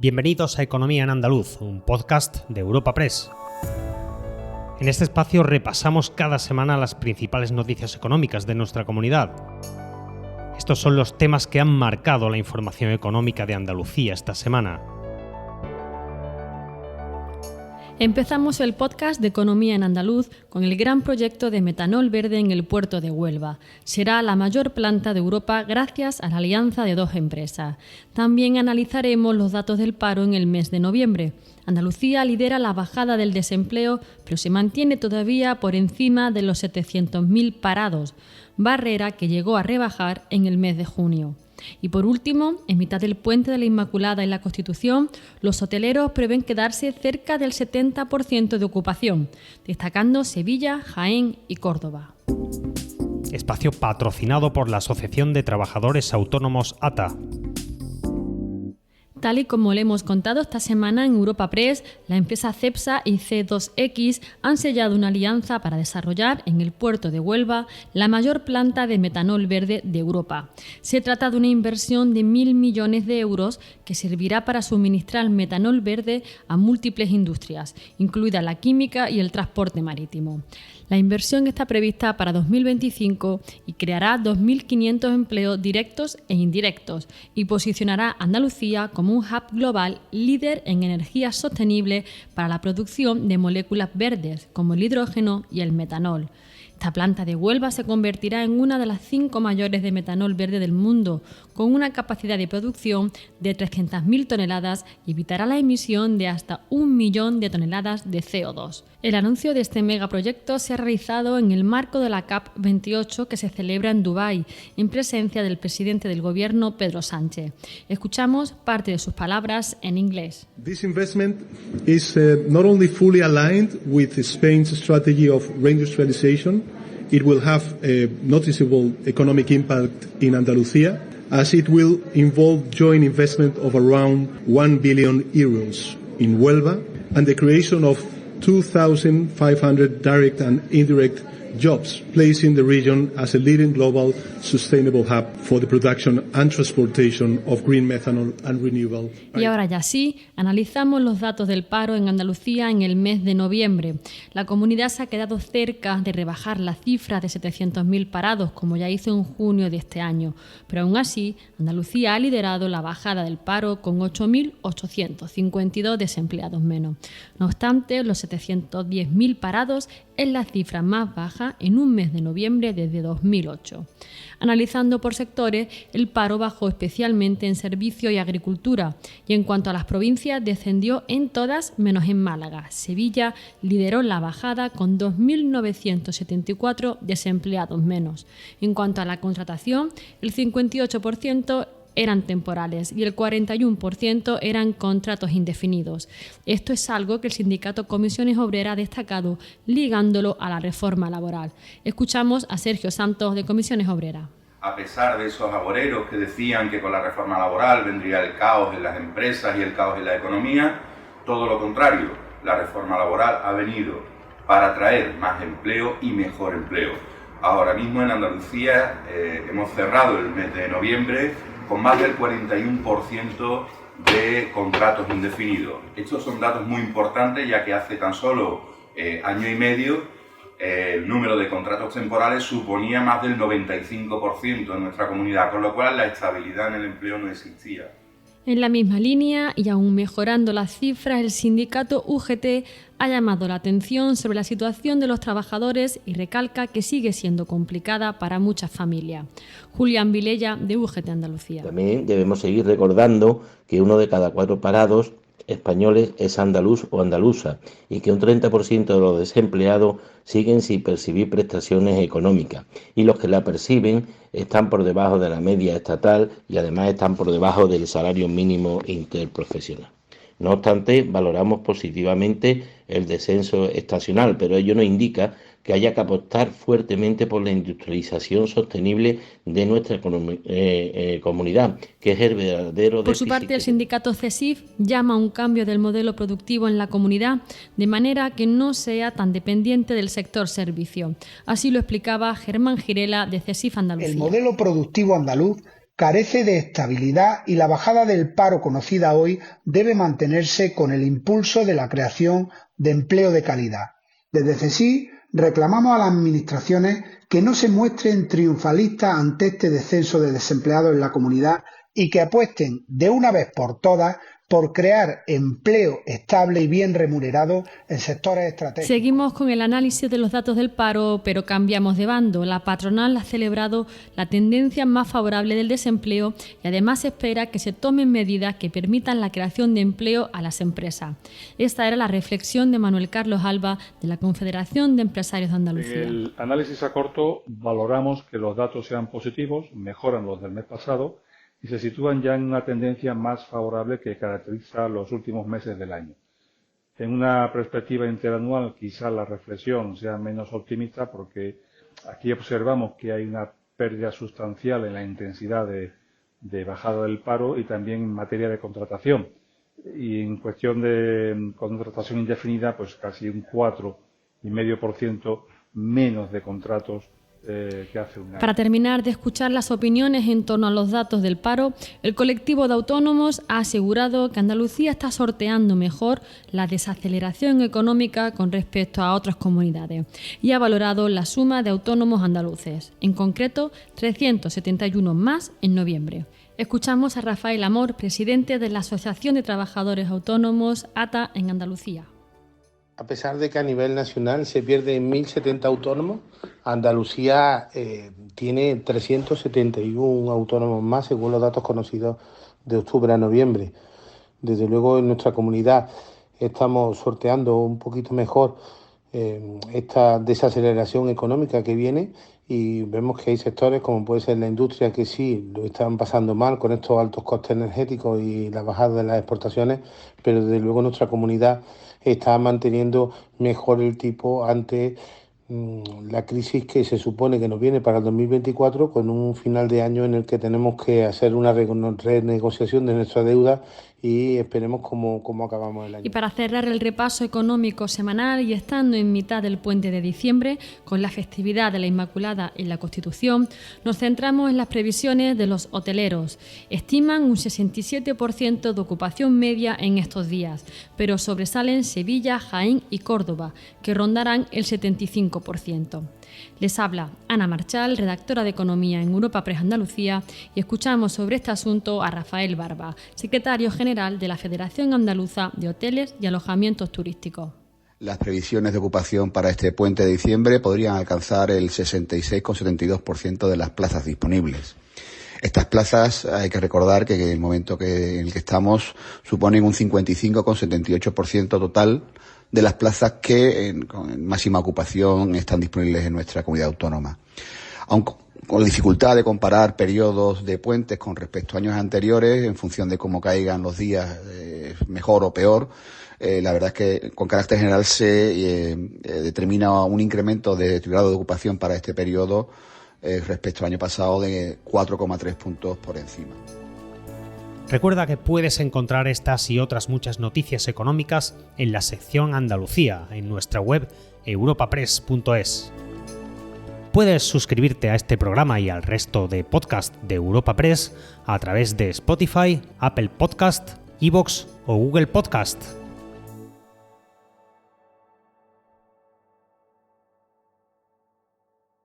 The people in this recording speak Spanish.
Bienvenidos a Economía en Andaluz, un podcast de Europa Press. En este espacio repasamos cada semana las principales noticias económicas de nuestra comunidad. Estos son los temas que han marcado la información económica de Andalucía esta semana. Empezamos el podcast de Economía en Andaluz con el gran proyecto de metanol verde en el puerto de Huelva. Será la mayor planta de Europa gracias a la alianza de dos empresas. También analizaremos los datos del paro en el mes de noviembre. Andalucía lidera la bajada del desempleo, pero se mantiene todavía por encima de los 700.000 parados, barrera que llegó a rebajar en el mes de junio. Y por último, en mitad del Puente de la Inmaculada y la Constitución, los hoteleros prevén quedarse cerca del 70% de ocupación, destacando Sevilla, Jaén y Córdoba. Espacio patrocinado por la Asociación de Trabajadores Autónomos ATA. Tal y como le hemos contado esta semana en Europa Press, la empresa Cepsa y C2X han sellado una alianza para desarrollar en el puerto de Huelva la mayor planta de metanol verde de Europa. Se trata de una inversión de 1.000 millones de euros que servirá para suministrar metanol verde a múltiples industrias, incluida la química y el transporte marítimo. La inversión está prevista para 2025 y creará 2.500 empleos directos e indirectos y posicionará a Andalucía como un hub global líder en energía sostenible para la producción de moléculas verdes como el hidrógeno y el metanol. Esta planta de Huelva se convertirá en una de las 5 mayores de metanol verde del mundo, con una capacidad de producción de 300.000 toneladas y evitará la emisión de hasta 1 millón de toneladas de CO2. El anuncio de este megaproyecto se ha realizado en el marco de la COP28 que se celebra en Dubái, en presencia del presidente del gobierno, Pedro Sánchez. Escuchamos parte de sus palabras en inglés. This investment is not only fully aligned with Spain's strategy of reindustrialization, it will have a noticeable economic impact in Andalucía, as it will involve joint investment of around 1 billion euros in Huelva and the creation of 2,500 direct and indirect jobs, placing the region as a leading global sustainable hub for the production and transportation of green methanol and renewable. Y ahora ya sí, analizamos los datos del paro en Andalucía en el mes de noviembre. La comunidad se ha quedado cerca de rebajar la cifra de 700.000 parados, como ya hizo en junio de este año. Pero aún así, Andalucía ha liderado la bajada del paro con 8.852 desempleados menos. No obstante, los 710.000 parados es la cifra más baja en un mes de noviembre desde 2008. Analizando por sectores, el paro bajó especialmente en servicio y agricultura, y en cuanto a las provincias descendió en todas menos en Málaga. Sevilla lideró la bajada con 2.974 desempleados menos. En cuanto a la contratación, el 58% eran temporales y el 41% eran contratos indefinidos. Esto es algo que el sindicato Comisiones Obreras ha destacado, ligándolo a la reforma laboral. Escuchamos a Sergio Santos de Comisiones Obreras. A pesar de esos agoreros que decían que con la reforma laboral vendría el caos en las empresas y el caos en la economía, todo lo contrario, la reforma laboral ha venido para traer más empleo y mejor empleo. Ahora mismo en Andalucía hemos cerrado el mes de noviembre con más del 41% de contratos indefinidos. Estos son datos muy importantes, ya que hace tan solo año y medio el número de contratos temporales suponía más del 95% en nuestra comunidad, con lo cual la estabilidad en el empleo no existía. En la misma línea, y aún mejorando las cifras, el sindicato UGT ha llamado la atención sobre la situación de los trabajadores y recalca que sigue siendo complicada para muchas familias. Julián Vilella, de UGT Andalucía. También debemos seguir recordando que 1 de cada 4 parados españoles es andaluz o andaluza y que un 30% de los desempleados siguen sin percibir prestaciones económicas y los que la perciben están por debajo de la media estatal y además están por debajo del salario mínimo interprofesional. No obstante, valoramos positivamente el descenso estacional, pero ello no indica que haya que apostar fuertemente por la industrialización sostenible de nuestra comunidad, que es el verdadero déficit. Por su parte, el sindicato CESIF llama a un cambio del modelo productivo en la comunidad, de manera que no sea tan dependiente del sector servicio. Así lo explicaba Germán Girela, de CESIF Andalucía. El modelo productivo andaluz carece de estabilidad y la bajada del paro conocida hoy debe mantenerse con el impulso de la creación de empleo de calidad. Desde CESIF reclamamos a las administraciones que no se muestren triunfalistas ante este descenso de desempleados en la comunidad y que apuesten de una vez por todas por crear empleo estable y bien remunerado en sectores estratégicos. Seguimos con el análisis de los datos del paro, pero cambiamos de bando. La patronal ha celebrado la tendencia más favorable del desempleo y además se espera que se tomen medidas que permitan la creación de empleo a las empresas. Esta era la reflexión de Manuel Carlos Alba, de la Confederación de Empresarios de Andalucía. En el análisis a corto valoramos que los datos sean positivos, mejoran los del mes pasado y se sitúan ya en una tendencia más favorable que caracteriza los últimos meses del año. En una perspectiva interanual quizá la reflexión sea menos optimista porque aquí observamos que hay una pérdida sustancial en la intensidad de bajada del paro y también en materia de contratación. Y en cuestión de contratación indefinida, pues casi un 4,5% menos de contratos que hace un año. Para terminar de escuchar las opiniones en torno a los datos del paro, el colectivo de autónomos ha asegurado que Andalucía está sorteando mejor la desaceleración económica con respecto a otras comunidades y ha valorado la suma de autónomos andaluces, en concreto 371 más en noviembre. Escuchamos a Rafael Amor, presidente de la Asociación de Trabajadores Autónomos, ATA, en Andalucía. A pesar de que a nivel nacional se pierden 1.070 autónomos, Andalucía tiene 371 autónomos más, según los datos conocidos de octubre a noviembre. Desde luego, en nuestra comunidad estamos sorteando un poquito mejor esta desaceleración económica que viene y vemos que hay sectores como puede ser la industria que sí lo están pasando mal con estos altos costes energéticos y la bajada de las exportaciones, pero desde luego nuestra comunidad está manteniendo mejor el tipo ante la crisis que se supone que nos viene para el 2024, con un final de año en el que tenemos que hacer una renegociación de nuestra deuda y esperemos cómo acabamos el año. Y para cerrar el repaso económico semanal y estando en mitad del puente de diciembre, con la festividad de la Inmaculada y la Constitución, nos centramos en las previsiones de los hoteleros. Estiman un 67% de ocupación media en estos días, pero sobresalen Sevilla, Jaén y Córdoba, que rondarán el 75%. Les habla Ana Marchal, redactora de Economía en Europa Press Andalucía, y escuchamos sobre este asunto a Rafael Barba, secretario general de la Federación Andaluza de Hoteles y Alojamientos Turísticos. Las previsiones de ocupación para este puente de diciembre podrían alcanzar el 66,72% de las plazas disponibles. Estas plazas, hay que recordar que en el momento en el que estamos, suponen un 55,78% total de las plazas que con máxima ocupación están disponibles en nuestra comunidad autónoma. Aunque con la dificultad de comparar periodos de puentes con respecto a años anteriores, en función de cómo caigan los días, mejor o peor, la verdad es que con carácter general se determina un incremento de grado de ocupación para este periodo respecto al año pasado de 4,3 puntos por encima. Recuerda que puedes encontrar estas y otras muchas noticias económicas en la sección Andalucía, en nuestra web europapress.es. Puedes suscribirte a este programa y al resto de podcast de Europa Press a través de Spotify, Apple Podcast, iVoox o Google Podcast.